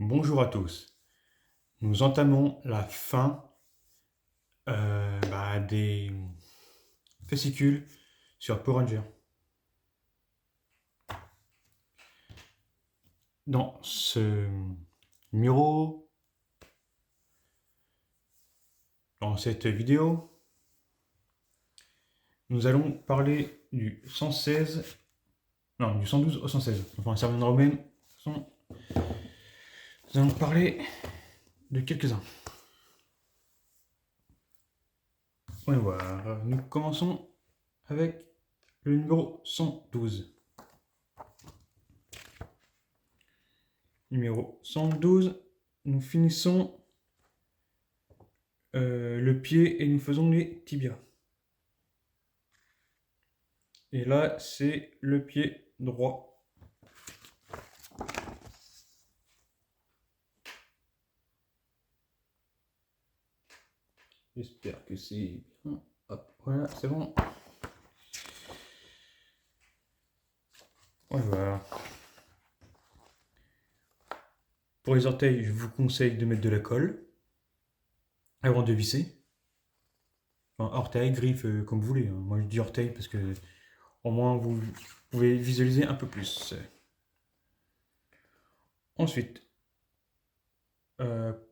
Bonjour à tous. Nous entamons la fin des fascicules sur Power Rangers. Dans ce numéro, dans cette vidéo, nous allons parler du 116, non, du 112 au 116. Enfin, ça reviendra au même. Nous allons parler de quelques-uns. On va voir. Nous commençons avec le numéro 112. Numéro 112, nous finissons le pied et nous faisons les tibias. Et là, c'est le pied droit. J'espère que c'est bien. Hop, voilà, c'est bon. Voilà. Pour les orteils, je vous conseille de mettre de la colle avant de visser. Enfin, orteil, griffe, comme vous voulez. Moi, je dis orteil parce que au moins vous pouvez visualiser un peu plus. Ensuite,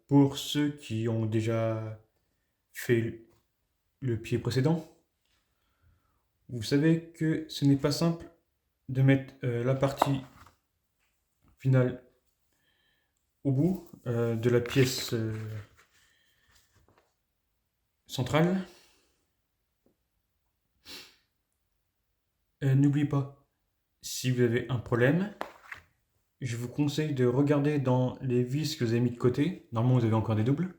pour ceux qui ont déjà fait le pied précédent, vous savez que ce n'est pas simple de mettre la partie finale au bout de la pièce centrale. N'oubliez pas, si vous avez un problème, je vous conseille de regarder dans les vis que vous avez mis de côté. Normalement, vous avez encore des doubles.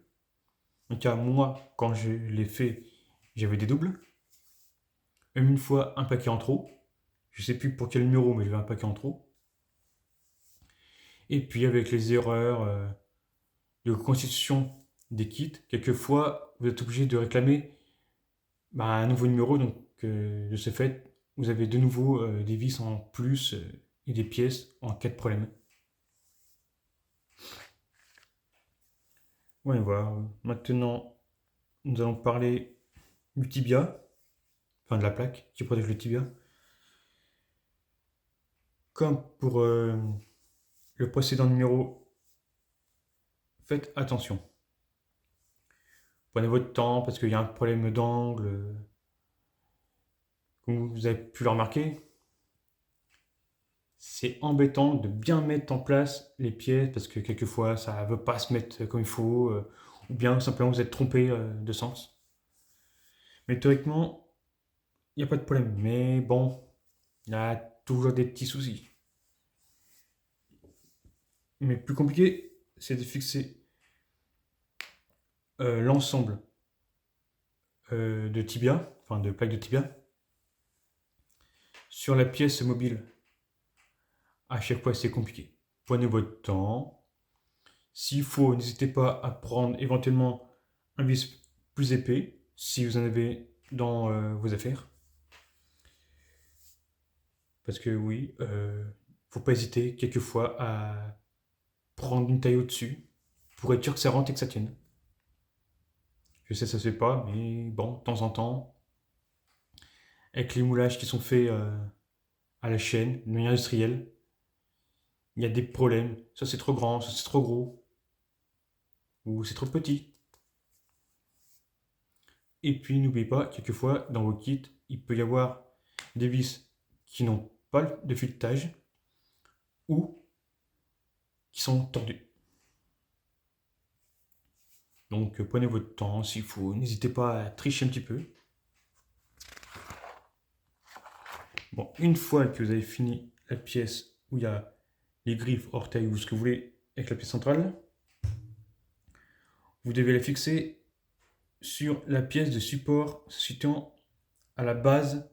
En tout cas, moi, quand je l'ai fait, j'avais des doubles. Même une fois, un paquet en trop. Je ne sais plus pour quel numéro, mais j'avais un paquet en trop. Et puis, avec les erreurs de constitution des kits, quelquefois, vous êtes obligé de réclamer un nouveau numéro. Donc, de ce fait, vous avez de nouveau des vis en plus et des pièces en cas de problème. Ouais, voilà. Maintenant, nous allons parler du tibia, enfin de la plaque qui protège le tibia. Comme pour le précédent numéro, faites attention. Prenez votre temps parce qu'il y a un problème d'angle, comme vous avez pu le remarquer. C'est embêtant de bien mettre en place les pièces parce que quelquefois ça ne veut pas se mettre comme il faut, ou bien simplement vous êtes trompé de sens. Mais théoriquement, il n'y a pas de problème. Mais bon, il y a toujours des petits soucis. Mais le plus compliqué, c'est de fixer l'ensemble de tibia, enfin de plaques de tibia, sur la pièce mobile. À chaque fois, c'est compliqué. Prenez votre temps. S'il faut, n'hésitez pas à prendre éventuellement un vis plus épais, si vous en avez dans vos affaires. Parce que oui, faut pas hésiter quelquefois à prendre une taille au-dessus pour être sûr que ça rentre et que ça tienne. Je sais, ça se fait pas, mais bon, de temps en temps, avec les moulages qui sont faits à la chaîne, de manière industrielle, il y a des problèmes. Ça c'est trop grand, ça c'est trop gros, ou c'est trop petit. Et puis n'oubliez pas, quelquefois dans vos kits, il peut y avoir des vis qui n'ont pas de filetage ou qui sont tordues. Donc prenez votre temps s'il faut, n'hésitez pas à tricher un petit peu. Bon, une fois que vous avez fini la pièce où il y a les griffes, orteils ou ce que vous voulez avec la pièce centrale, vous devez la fixer sur la pièce de support se situant à la base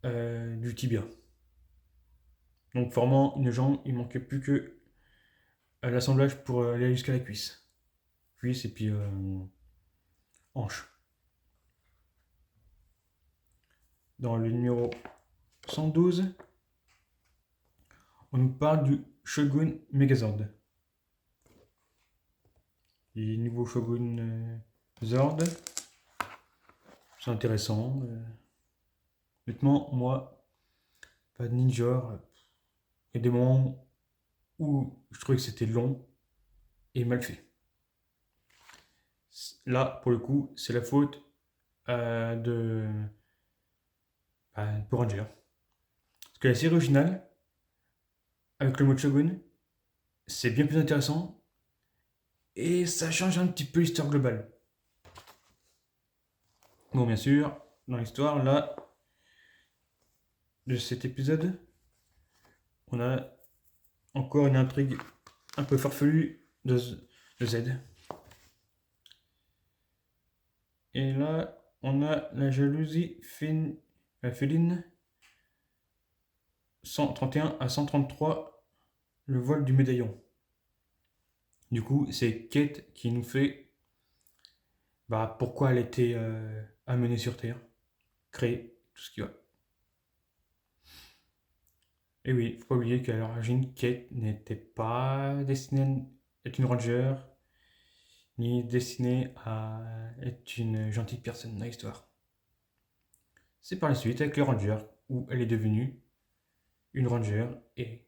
du tibia. Donc formant une jambe, il ne manquait plus que l'assemblage pour aller jusqu'à la cuisse. Cuisse et puis hanche. Dans le numéro 112, on nous parle du Shogun Megazord. Et nouveau Shogun Zord. C'est intéressant. Honnêtement, moi, pas de Ninja. Il y a des moments où je trouvais que c'était long et mal fait. Là, pour le coup, c'est la faute de Power Ranger. Parce que la série originale, avec le mode Shogun, c'est bien plus intéressant et ça change un petit peu l'histoire globale. Bon, bien sûr, dans l'histoire, là, de cet épisode, on a encore une intrigue un peu farfelue de Z. Et là, on a la jalousie féline 131 à 133, le vol du médaillon. Du coup, c'est Kate qui nous fait pourquoi elle était amenée sur Terre, créer tout ce qui va. Et oui, faut pas oublier qu'à l'origine, Kate n'était pas destinée à être une ranger, ni destinée à être une gentille personne dans l'histoire. C'est par la suite avec le ranger où elle est devenue une ranger et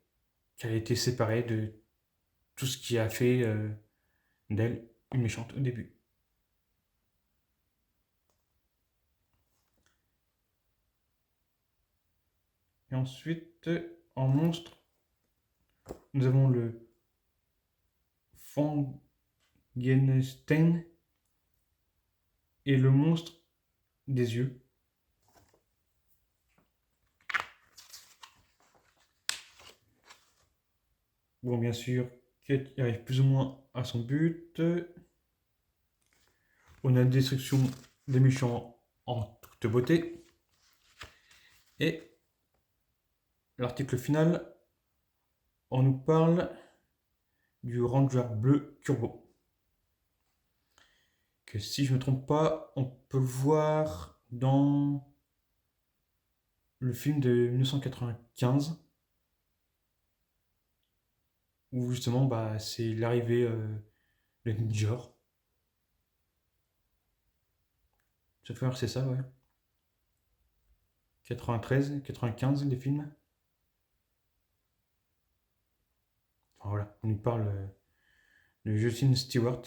qu'elle a été séparée de tout ce qui a fait d'elle une méchante au début. Et ensuite, en monstre, nous avons le Frankenstein et le monstre des yeux. Bon, bien sûr, Kate arrive plus ou moins à son but. On a la destruction des méchants en toute beauté. Et l'article final, on nous parle du Ranger bleu Turbo. Que si je ne me trompe pas, on peut le voir dans le film de 1995. Où justement, c'est l'arrivée de Ninja. C'est ça, ouais. 93, 95, les films. Enfin, voilà, on nous parle de Justin Stewart,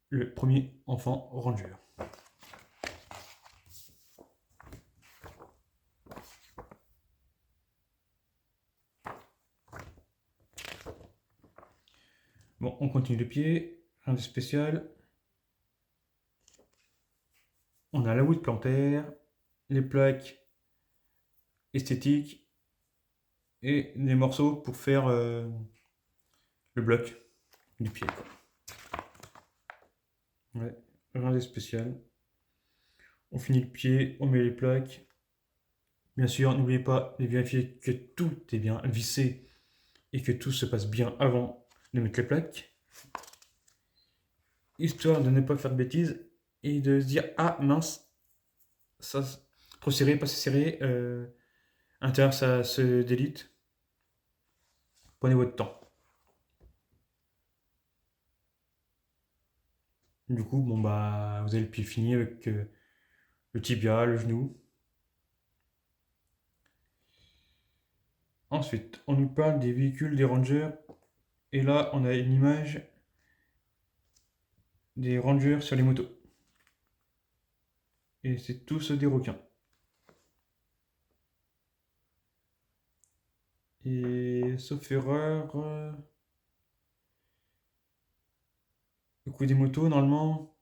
le premier enfant Ranger. Bon, on continue de pied, rien de spécial. On a la voûte plantaire, les plaques esthétiques et des morceaux pour faire le bloc du pied. Ouais, rien de spécial. On finit le pied, on met les plaques. Bien sûr, n'oubliez pas de vérifier que tout est bien vissé et que tout se passe bien avant de mettre les plaques. Histoire de ne pas faire de bêtises et de se dire ah mince, ça trop serré, pas assez serré, intérieur ça se délite. Prenez votre temps. Du coup, vous avez le pied fini avec le tibia, le genou. Ensuite, on nous parle des véhicules des rangers. Et là, on a une image des rangers sur les motos. Et c'est tous des requins. Et sauf erreur, le coup des motos, normalement,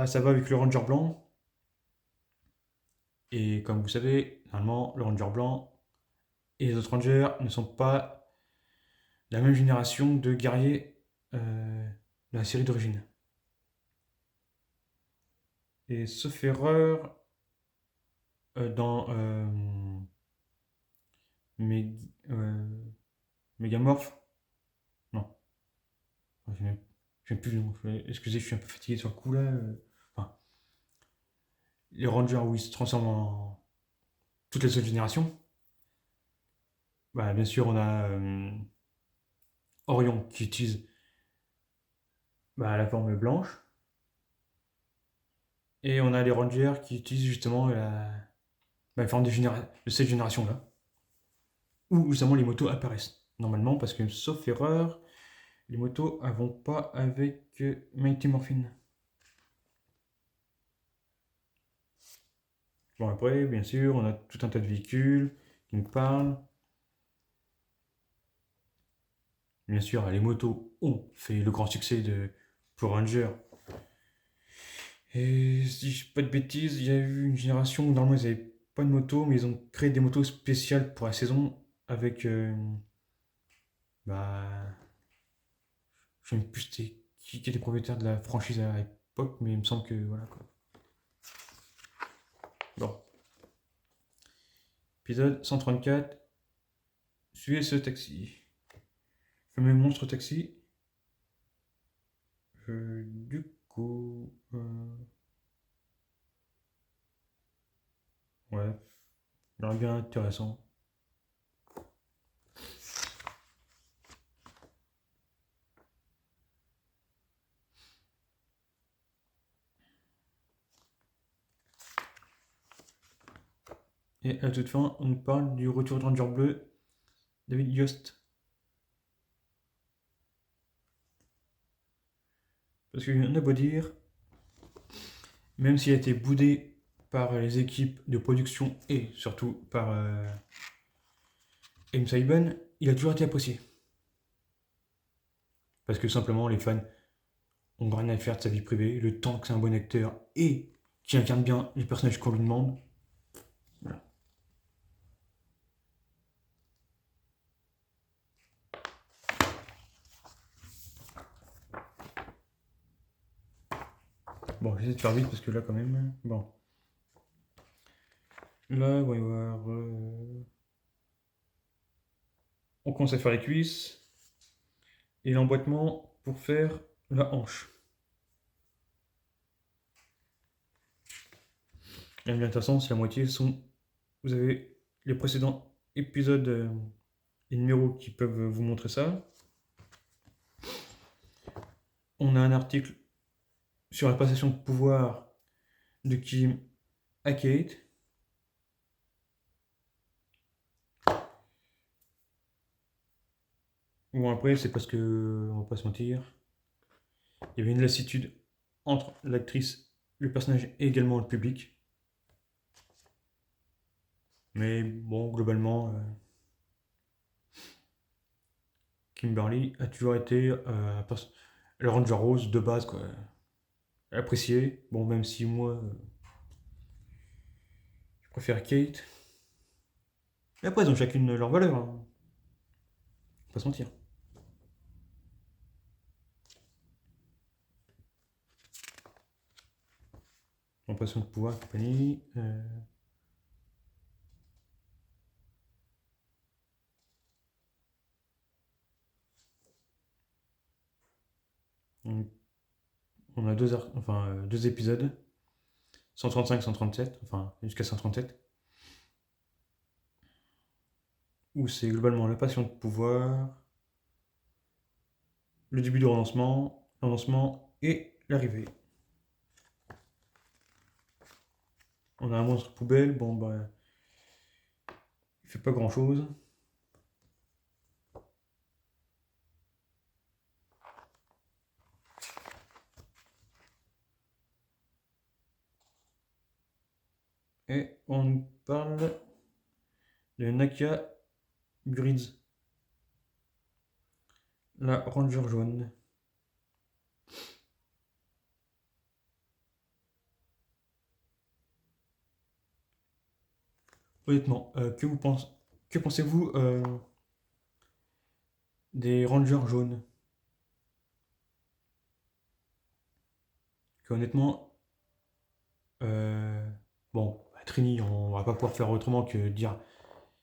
ça va avec le ranger blanc. Et comme vous savez, normalement, le ranger blanc et les autres rangers ne sont pas la même génération de guerriers de la série d'origine. Et sauf erreur, dans Megamorph, non, je n'ai plus le nom. Excusez, je suis un peu fatigué sur le coup là. Enfin, les rangers où ils se transforment en toutes les autres générations. Bien sûr, on a Orion qui utilise la forme blanche. Et on a les Rangers qui utilisent justement la forme de cette génération-là. Où justement les motos apparaissent. Normalement, parce que sauf erreur, les motos ne vont pas avec Mighty Morphin. Bon, après, bien sûr, on a tout un tas de véhicules qui nous parlent. Bien sûr, les motos ont fait le grand succès de Power Ranger. Et si je dis pas de bêtises, il y a eu une génération où normalement ils n'avaient pas de moto, mais ils ont créé des motos spéciales pour la saison avec. Bah, je ne sais plus c'était qui était propriétaire de la franchise à l'époque, mais il me semble que voilà quoi. Bon. Épisode 134. Suivez ce taxi. Fameux monstre taxi. Du coup. Ouais. Il a bien intéressant. Et à toute fin, on nous parle du retour de Ranger bleu, David Yost. Parce qu'on a beau dire, même s'il a été boudé par les équipes de production et surtout par M. Saiban, il a toujours été apprécié. Parce que simplement, les fans ont rien à faire de sa vie privée, le temps que c'est un bon acteur et qui incarne bien les personnages qu'on lui demande. Voilà. Bon, j'essaie de faire vite parce que là, quand même. Bon. Là, on va y voir. On commence à faire les cuisses et l'emboîtement pour faire la hanche. Et bien intéressant, si la moitié sont. Vous avez les précédents épisodes et numéros qui peuvent vous montrer ça. On a un article sur la passation de pouvoir de Kim à Kate. Bon, après, c'est parce que, on va pas se mentir, il y avait une lassitude entre l'actrice, le personnage et également le public. Mais bon, globalement, Kimberly a toujours été le Ranger Rose de base, quoi. Apprécié. Bon, même si moi, je préfère Kate. Mais après, ils ont chacune leur valeur, hein. Faut pas se mentir. En passant de pouvoir, compagnie. On a deux épisodes. 135, 137, enfin jusqu'à 137. Où c'est globalement la passion de pouvoir, le début du lancement et l'arrivée. On a un monstre poubelle, bon bah. Il fait pas grand chose. Et on nous parle de Nakia Gridz, la Ranger jaune. Honnêtement, que pensez-vous des Rangers jaunes? Que honnêtement, bon, Trini, on va pas pouvoir faire autrement que dire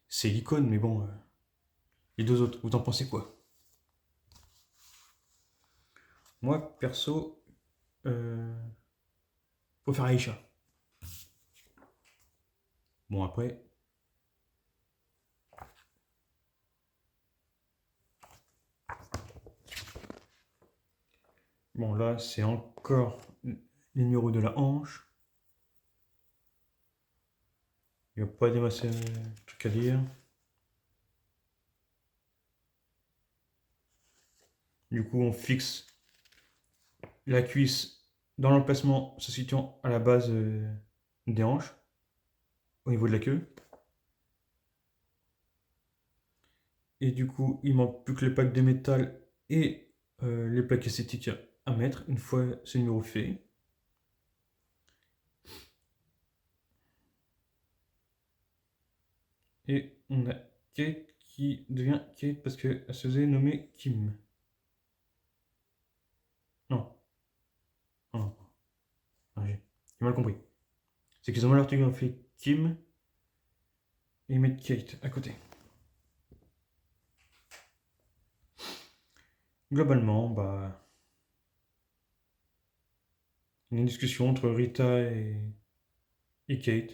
c'est l'icône, mais bon, les deux autres, vous en pensez quoi? Moi, perso, faut faire Aïcha. Bon, après, Bon, là, c'est encore les numéros de la hanche. Il n'y a pas des masses trucs à dire. Du coup, on fixe la cuisse dans l'emplacement se situant à la base des hanches, au niveau de la queue. Et du coup, il manque plus que les plaques de métal et les plaques esthétiques à mettre une fois ce numéro fait. Et on a Kate qui devient Kate parce qu'elle se faisait nommer Kim. Non, non, non, j'ai mal compris. C'est qu'ils ont mal orthographié Kim et ils mettent Kate à côté. Globalement, bah, il y a une discussion entre Rita et Kate,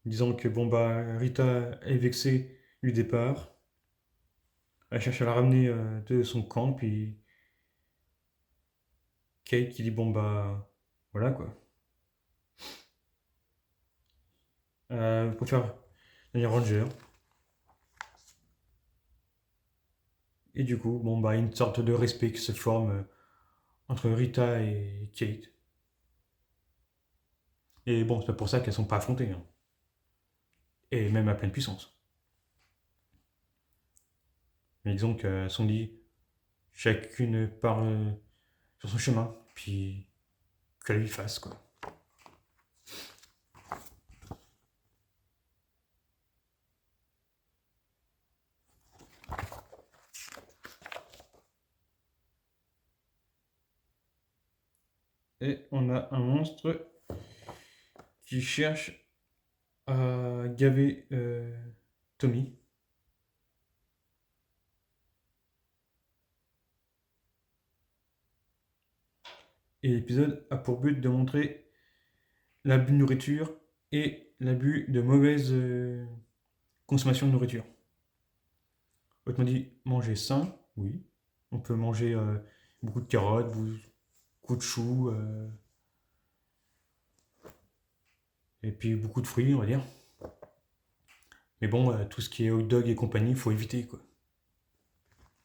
disant que bon bah Rita est vexée du départ, elle cherche à la ramener de son camp, puis Kate qui dit bon bah voilà quoi. Pour faire devenir Ranger. Et du coup, bon bah une sorte de respect qui se forme entre Rita et Kate. Et bon, c'est pas pour ça qu'elles sont pas affrontées, hein. Et même à pleine puissance. Mais disons qu'elles sont dit chacune part sur son chemin, puis qu'elle lui fasse quoi. Et on a un monstre qui cherche à gaver Tommy. Et l'épisode a pour but de montrer l'abus de nourriture et l'abus de mauvaise consommation de nourriture. Autrement dit, manger sain, oui. On peut manger beaucoup de carottes, beaucoup de choux, et puis beaucoup de fruits, on va dire. Mais bon, tout ce qui est hot dog et compagnie, il faut éviter, quoi.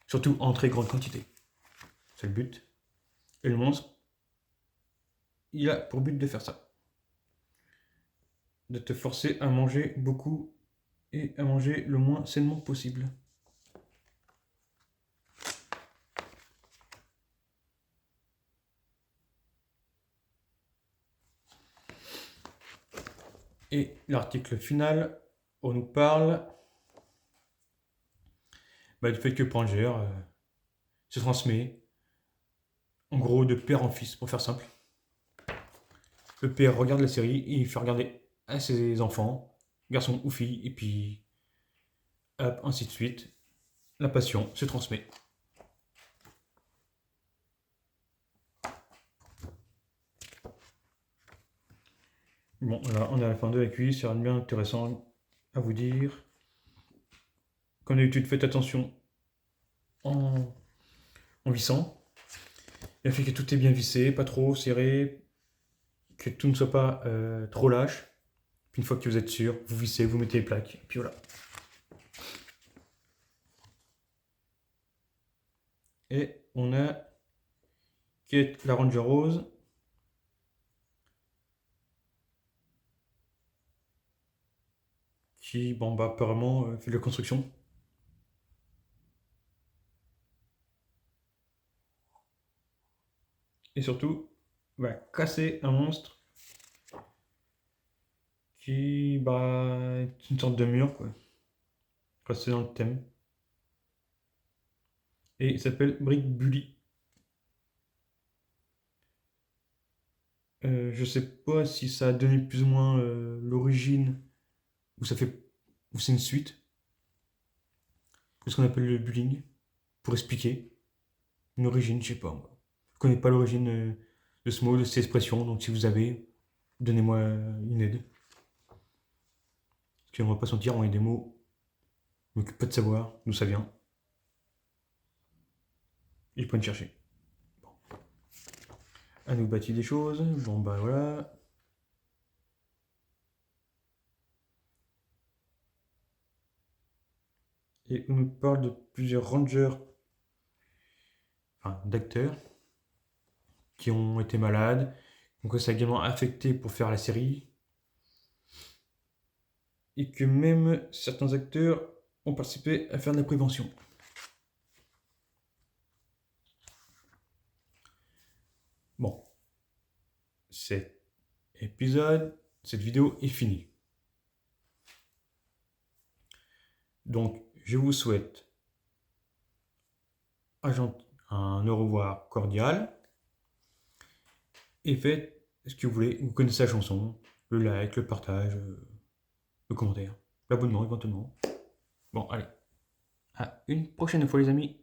Surtout en très grande quantité. C'est le but. Et le monstre, il a pour but de faire ça. De te forcer à manger beaucoup et à manger le moins sainement possible. Et l'article final, on nous parle du fait que Pranger se transmet, en gros, de père en fils, pour faire simple. Le père regarde la série et il fait regarder à ses enfants, garçons ou filles, et puis hop, ainsi de suite. La passion se transmet. Bon, voilà, on est à la fin de la cuisse, c'est rien de bien intéressant à vous dire. Comme d'habitude, faites attention en, en vissant. Vérifiez que tout est bien vissé, pas trop serré, que tout ne soit pas trop lâche. Puis une fois que vous êtes sûr, vous vissez, vous mettez les plaques, et puis voilà. Et on a Kate la Ranger Rose. Qui, bon, bah, apparemment, fait de la construction. Et surtout, va casser un monstre qui, bah, est une sorte de mur, quoi. Rester dans le thème. Et il s'appelle Brick Bully. Je sais pas si ça a donné plus ou moins l'origine, ou ça fait, ou c'est une suite, de ce qu'on appelle le bullying, pour expliquer une origine, je sais pas moi. Je connais pas l'origine de ce mot, de cette expression, donc si vous avez, donnez-moi une aide. Parce qu'on va pas sentir, on a des mots, on m'occupe pas de savoir d'où ça vient. ils prennent chercher. Bon. À nous bâtir des choses. Bon bah voilà. Et on nous parle de plusieurs rangers, enfin d'acteurs, qui ont été malades. Donc ça a également affecté pour faire la série. Et que même certains acteurs ont participé à faire de la prévention. Bon, cet cette vidéo est finie. Donc, je vous souhaite un au revoir cordial et faites ce que vous voulez. Vous connaissez la chanson, le like, le partage, le commentaire, l'abonnement éventuellement. Bon, allez, à une prochaine fois les amis.